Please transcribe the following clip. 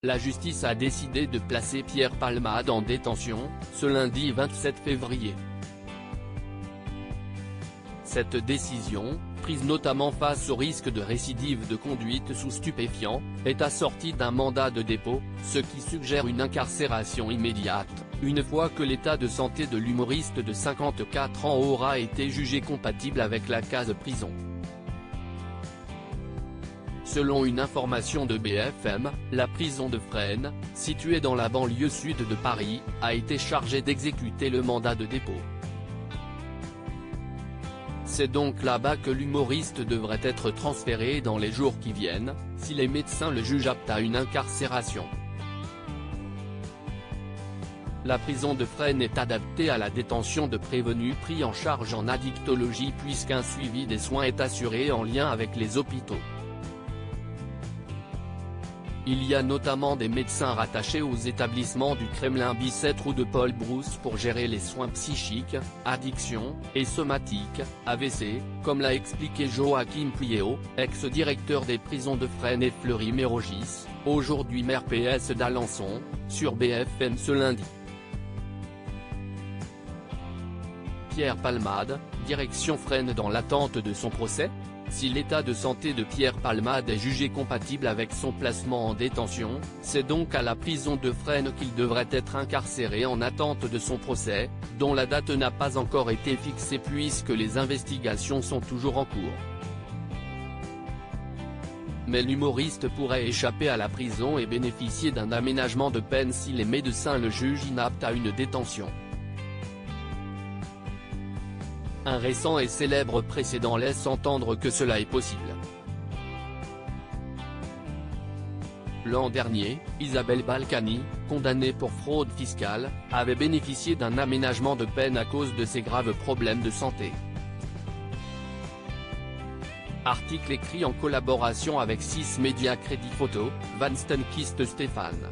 La justice a décidé de placer Pierre Palmade en détention, ce lundi 27 février. Cette décision, prise notamment face au risque de récidive de conduite sous stupéfiants, est assortie d'un mandat de dépôt, ce qui suggère une incarcération immédiate, une fois que l'état de santé de l'humoriste de 54 ans aura été jugé compatible avec la case prison. Selon une information de BFM, la prison de Fresnes, située dans la banlieue sud de Paris, a été chargée d'exécuter le mandat de dépôt. C'est donc là-bas que l'humoriste devrait être transféré dans les jours qui viennent, si les médecins le jugent apte à une incarcération. La prison de Fresnes est adaptée à la détention de prévenus pris en charge en addictologie puisqu'un suivi des soins est assuré en lien avec les hôpitaux. Il y a notamment des médecins rattachés aux établissements du Kremlin-Bicêtre ou de Paul Brousse pour gérer les soins psychiques, addictions, et somatiques, AVC, comme l'a expliqué Joachim Pueyo, ex-directeur des prisons de Fresnes et Fleury-Mérogis, aujourd'hui maire PS d'Alençon, sur BFM ce lundi. Pierre Palmade, direction Fresnes dans l'attente de son procès ? Si l'état de santé de Pierre Palmade est jugé compatible avec son placement en détention, c'est donc à la prison de Fresnes qu'il devrait être incarcéré en attente de son procès, dont la date n'a pas encore été fixée puisque les investigations sont toujours en cours. Mais l'humoriste pourrait échapper à la prison et bénéficier d'un aménagement de peine si les médecins le jugent inapte à une détention. Un récent et célèbre précédent laisse entendre que cela est possible. L'an dernier, Isabelle Balkany, condamnée pour fraude fiscale, avait bénéficié d'un aménagement de peine à cause de ses graves problèmes de santé. Article écrit en collaboration avec 6 médias Crédit Photo, Van Stenkiste Stéphane.